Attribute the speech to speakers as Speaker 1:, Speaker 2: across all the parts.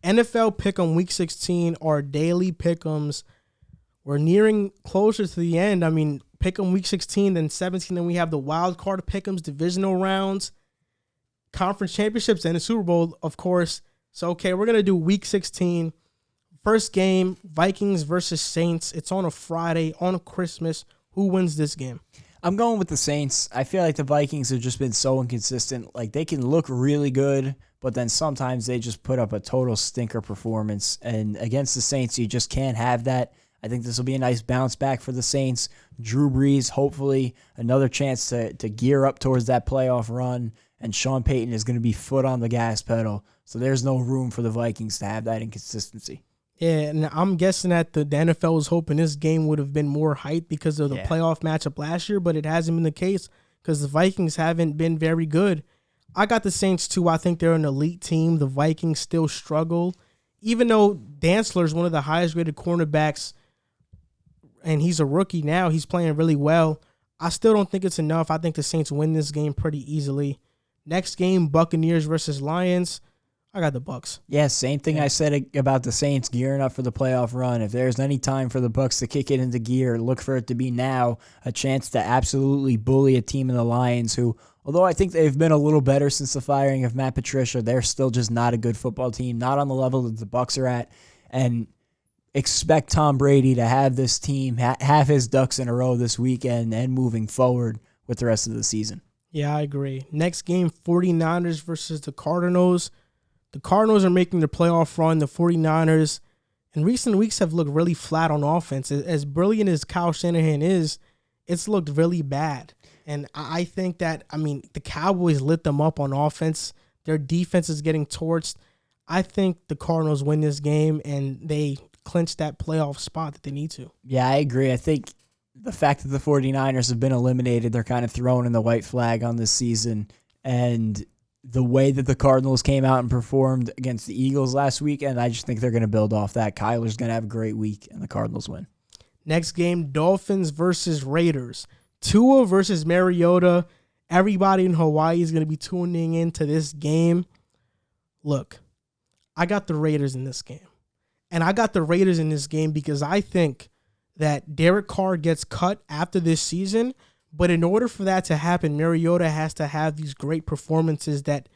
Speaker 1: NFL Pick'em Week 16 are daily Pick'ems. We're nearing closer to the end. I mean, Pick'em Week 16, then 17, then we have the wild card Pick'ems, divisional rounds, conference championships, and the Super Bowl, of course. So, okay, we're going to do Week 16. First game, Vikings versus Saints. It's on a Friday, on Christmas. Who wins this game?
Speaker 2: I'm going with the Saints. I feel like the Vikings have just been so inconsistent. Like, they can look really good, but then sometimes they just put up a total stinker performance. And against the Saints, you just can't have that. I think this will be a nice bounce back for the Saints. Drew Brees, hopefully, another chance to gear up towards that playoff run. And Sean Payton is going to be foot on the gas pedal. So there's no room for the Vikings to have that inconsistency.
Speaker 1: Yeah, and I'm guessing that the NFL was hoping this game would have been more hype because of the playoff matchup last year, but it hasn't been the case because the Vikings haven't been very good. I got the Saints too. I think they're an elite team. The Vikings still struggle. Even though Dantzler is one of the highest rated cornerbacks and he's a rookie now, he's playing really well. I still don't think it's enough. I think the Saints win this game pretty easily. Next game, Buccaneers versus Lions. I got the Bucs.
Speaker 2: Yeah, same thing I said about the Saints gearing up for the playoff run. If there's any time for the Bucs to kick it into gear, look for it to be now. A chance to absolutely bully a team in the Lions who, although I think they've been a little better since the firing of Matt Patricia, they're still just not a good football team, not on the level that the Bucs are at. And expect Tom Brady to have this team have his ducks in a row this weekend and moving forward with the rest of the season.
Speaker 1: Yeah, I agree. Next game, 49ers versus the Cardinals. The Cardinals are making their playoff run. The 49ers in recent weeks have looked really flat on offense. As brilliant as Kyle Shanahan is, it's looked really bad. And I think that, the Cowboys lit them up on offense. Their defense is getting torched. I think the Cardinals win this game and they clinch that playoff spot that they need to.
Speaker 2: Yeah, I agree. I think the fact that the 49ers have been eliminated, they're kind of throwing in the white flag on this season. And the way that the Cardinals came out and performed against the Eagles last weekend, I just think they're going to build off that. Kyler's going to have a great week, and the Cardinals win.
Speaker 1: Next game, Dolphins versus Raiders. Tua versus Mariota. Everybody in Hawaii is going to be tuning into this game. Look, I got the Raiders in this game. And I got the Raiders in this game because I think that Derek Carr gets cut after this season. But in order for that to happen, Mariota has to have these great performances that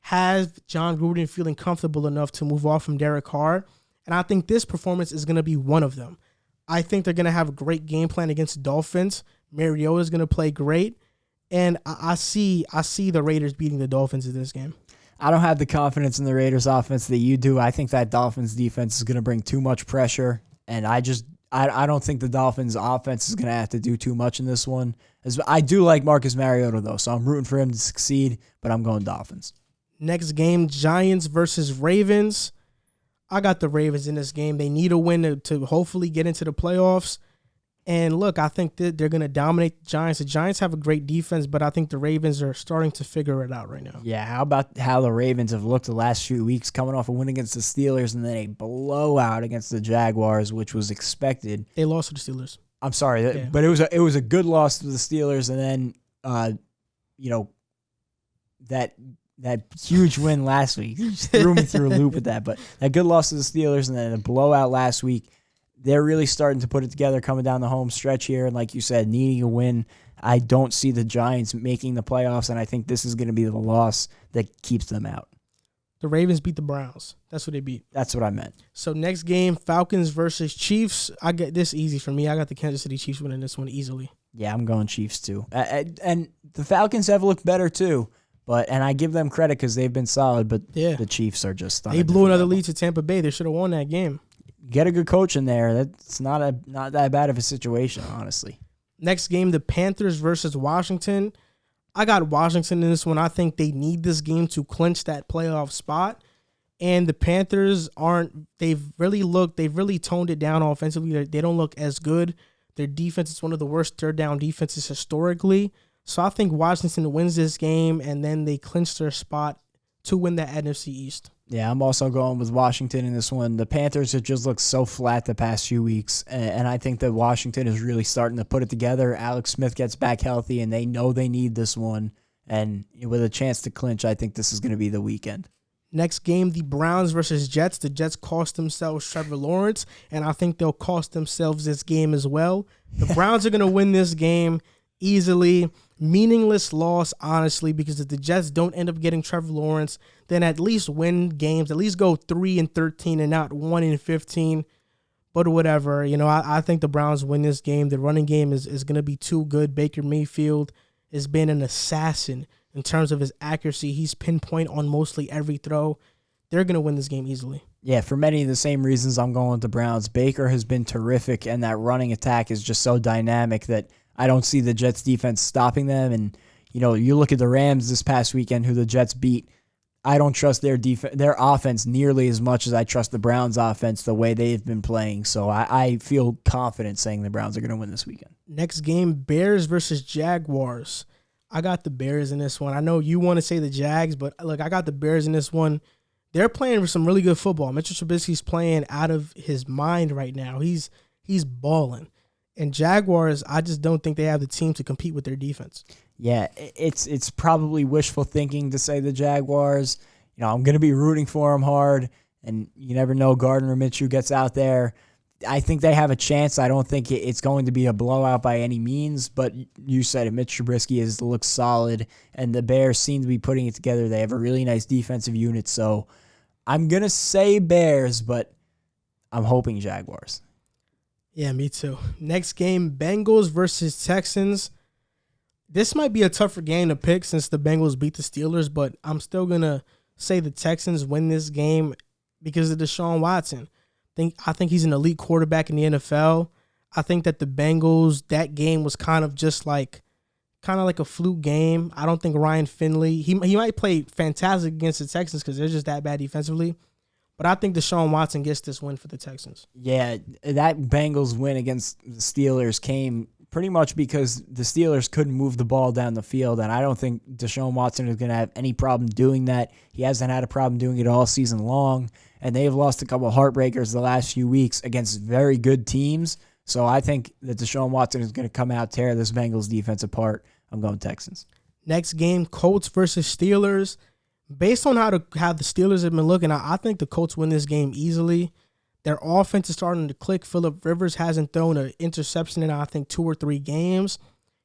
Speaker 1: have John Gruden feeling comfortable enough to move off from Derek Carr. And I think this performance is going to be one of them. I think they're going to have a great game plan against the Dolphins. Mariota is going to play great. And I see the Raiders beating the Dolphins in this game.
Speaker 2: I don't have the confidence in the Raiders offense that you do. I think that Dolphins defense is going to bring too much pressure. And I don't think the Dolphins offense is going to have to do too much in this one. I do like Marcus Mariota, though, so I'm rooting for him to succeed, but I'm going Dolphins.
Speaker 1: Next game, Giants versus Ravens. I got the Ravens in this game. They need a win to hopefully get into the playoffs. And look, I think that they're going to dominate the Giants. The Giants have a great defense, but I think the Ravens are starting to figure it out right now.
Speaker 2: Yeah, how about how the Ravens have looked the last few weeks, coming off a win against the Steelers and then a blowout against the Jaguars, which was expected.
Speaker 1: They lost to the Steelers.
Speaker 2: I'm sorry, but it was a good loss to the Steelers, and then that huge win last week just threw me through a loop with that. But that good loss to the Steelers and then a blowout last week. They're really starting to put it together coming down the home stretch here. And like you said, needing a win. I don't see the Giants making the playoffs, and I think this is going to be the loss that keeps them out.
Speaker 1: The Ravens beat the Browns. That's what they beat.
Speaker 2: That's what I meant.
Speaker 1: So next game, Falcons versus Chiefs. I get this easy for me. I got the Kansas City Chiefs winning this one easily.
Speaker 2: Yeah, I'm going Chiefs too. And the Falcons have looked better too. And I give them credit because they've been solid, but the Chiefs are just
Speaker 1: They blew another lead to Tampa Bay. They should have won that game.
Speaker 2: Get a good coach in there. That's not that bad of a situation, honestly.
Speaker 1: Next game, the Panthers versus Washington. I got Washington in this one. I think they need this game to clinch that playoff spot. And the Panthers they've really toned it down offensively. They don't look as good. Their defense is one of the worst third down defenses historically. So I think Washington wins this game, and then they clinch their spot to win the NFC East.
Speaker 2: Yeah, I'm also going with Washington in this one. The Panthers have just looked so flat the past few weeks, and I think that Washington is really starting to put it together. Alex Smith gets back healthy, and they know they need this one. And with a chance to clinch, I think this is going to be the weekend.
Speaker 1: Next game, the Browns versus Jets. The Jets cost themselves Trevor Lawrence, and I think they'll cost themselves this game as well. The Browns are going to win this game easily. Meaningless loss, honestly, because if the Jets don't end up getting Trevor Lawrence, then at least win games, at least go 3-13 and not 1-15. But whatever, I think the Browns win this game. The running game is going to be too good. Baker Mayfield has been an assassin in terms of his accuracy. He's pinpoint on mostly every throw. They're going to win this game easily.
Speaker 2: Yeah, for many of the same reasons I'm going with the Browns. Baker has been terrific, and that running attack is just so dynamic that I don't see the Jets defense stopping them. And, you look at the Rams this past weekend, who the Jets beat. I don't trust their offense nearly as much as I trust the Browns offense the way they've been playing. So I feel confident saying the Browns are going to win this weekend.
Speaker 1: Next game, Bears versus Jaguars. I got the Bears in this one. I know you want to say the Jags, but look, I got the Bears in this one. They're playing some really good football. Mitchell Trubisky's playing out of his mind right now. He's balling. And Jaguars, I just don't think they have the team to compete with their defense.
Speaker 2: Yeah, it's probably wishful thinking to say the Jaguars. I'm going to be rooting for them hard, and you never know, Gardner Minshew gets out there. I think they have a chance. I don't think it's going to be a blowout by any means, but you said it, Mitch Trubisky looks solid, and the Bears seem to be putting it together. They have a really nice defensive unit, so I'm going to say Bears, but I'm hoping Jaguars.
Speaker 1: Yeah, me too. Next game, Bengals versus Texans. This might be a tougher game to pick since the Bengals beat the Steelers, but I'm still going to say the Texans win this game because of Deshaun Watson. I think he's an elite quarterback in the NFL. I think that the Bengals, that game was kind of like a fluke game. I don't think Ryan Finley, he might play fantastic against the Texans because they're just that bad defensively. But I think Deshaun Watson gets this win for the Texans.
Speaker 2: Yeah, that Bengals win against the Steelers came pretty much because the Steelers couldn't move the ball down the field, and I don't think Deshaun Watson is going to have any problem doing that. He hasn't had a problem doing it all season long, and they've lost a couple of heartbreakers the last few weeks against very good teams. So I think that Deshaun Watson is going to come out, tear this Bengals defense apart. I'm going Texans.
Speaker 1: Next game, Colts versus Steelers. Based on how the Steelers have been looking, I think the Colts win this game easily. Their offense is starting to click. Phillip Rivers hasn't thrown an interception in, I think, 2 or 3 games.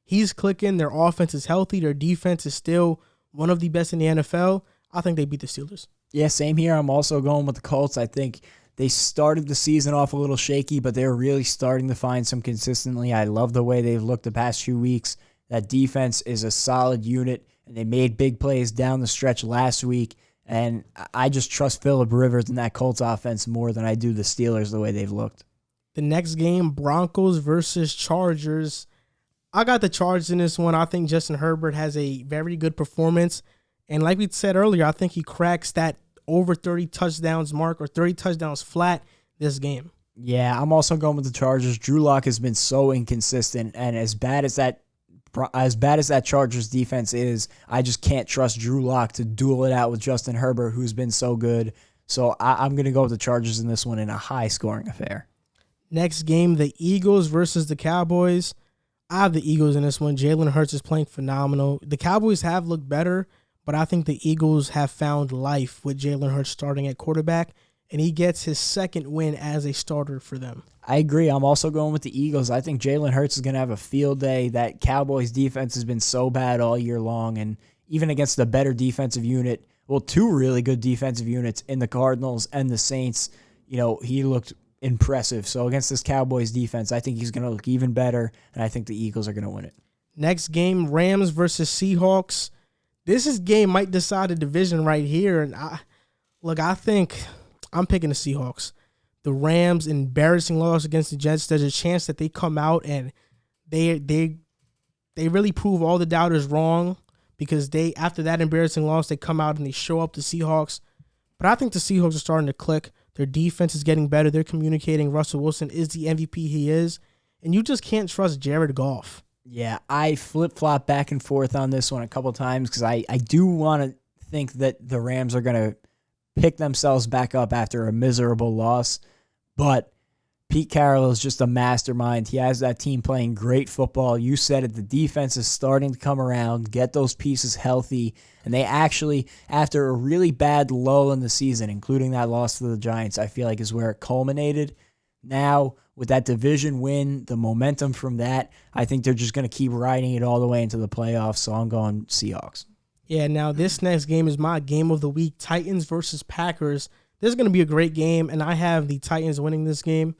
Speaker 1: He's clicking. Their offense is healthy. Their defense is still one of the best in the NFL. I think they beat the Steelers.
Speaker 2: Yeah, same here. I'm also going with the Colts. I think they started the season off a little shaky, but they're really starting to find some consistency. I love the way they've looked the past few weeks. That defense is a solid unit, and they made big plays down the stretch last week. And I just trust Phillip Rivers and that Colts offense more than I do the Steelers the way they've looked.
Speaker 1: The next game, Broncos versus Chargers. I got the Chargers in this one. I think Justin Herbert has a very good performance. And like we said earlier, I think he cracks that over 30 touchdowns mark or 30 touchdowns flat this game.
Speaker 2: Yeah, I'm also going with the Chargers. Drew Lock has been so inconsistent, and as bad as that Chargers defense is, I just can't trust Drew Lock to duel it out with Justin Herbert, who's been so good. So I'm going to go with the Chargers in this one in a high-scoring affair.
Speaker 1: Next game, the Eagles versus the Cowboys. I have the Eagles in this one. Jalen Hurts is playing phenomenal. The Cowboys have looked better, but I think the Eagles have found life with Jalen Hurts starting at quarterback, and he gets his second win as a starter for them.
Speaker 2: I agree. I'm also going with the Eagles. I think Jalen Hurts is going to have a field day. That Cowboys defense has been so bad all year long, and even against a better defensive unit, well, 2 really good defensive units in the Cardinals and the Saints, he looked impressive. So against this Cowboys defense, I think he's going to look even better, and I think the Eagles are going to win it.
Speaker 1: Next game, Rams versus Seahawks. This game might decide the division right here, and I think I'm picking the Seahawks. The Rams, embarrassing loss against the Jets. There's a chance that they come out and they really prove all the doubters wrong because after that embarrassing loss, they come out and they show up the Seahawks. But I think the Seahawks are starting to click. Their defense is getting better. They're communicating. Russell Wilson is the MVP he is. And you just can't trust Jared Goff.
Speaker 2: Yeah, I flip-flop back and forth on this one a couple times because I do want to think that the Rams are going to pick themselves back up after a miserable loss. But Pete Carroll is just a mastermind. He has that team playing great football. You said it, the defense is starting to come around, get those pieces healthy, and they actually, after a really bad lull in the season, including that loss to the Giants, I feel like is where it culminated. Now, with that division win, the momentum from that, I think they're just going to keep riding it all the way into the playoffs, so I'm going Seahawks.
Speaker 1: Yeah, now this next game is my game of the week, Titans versus Packers. This is going to be a great game, and I have the Titans winning this game.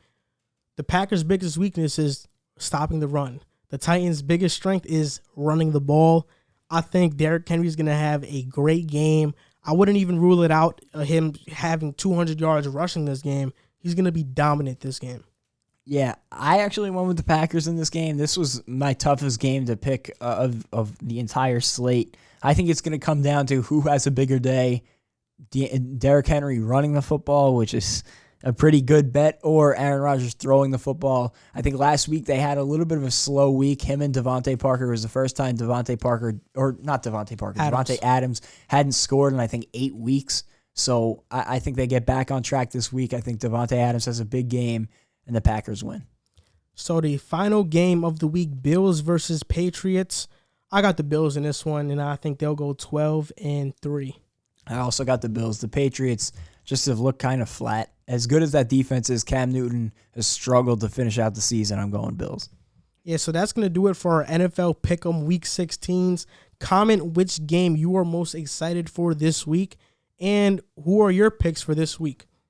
Speaker 1: The Packers' biggest weakness is stopping the run. The Titans' biggest strength is running the ball. I think Derrick Henry is going to have a great game. I wouldn't even rule it out, him having 200 yards rushing this game. He's going to be dominant this game.
Speaker 2: Yeah, I actually went with the Packers in this game. This was my toughest game to pick of the entire slate. I think it's going to come down to who has a bigger day. Derrick Henry running the football, which is a pretty good bet, or Aaron Rodgers throwing the football. I think last week they had a little bit of a slow week. Him and Devontae Parker was the first time Devontae Adams hadn't scored in, I think, 8 weeks. So I think they get back on track this week. I think Devontae Adams has a big game, and the Packers win.
Speaker 1: So the final game of the week, Bills versus Patriots. I got the Bills in this one, and I think they'll go 12-3.
Speaker 2: I also got the Bills. The Patriots just have looked kind of flat. As good as that defense is, Cam Newton has struggled to finish out the season. I'm going Bills.
Speaker 1: Yeah, so that's going to do it for our NFL Pick'em Week 16s. Comment which game you are most excited for this week, and who are your picks for this week.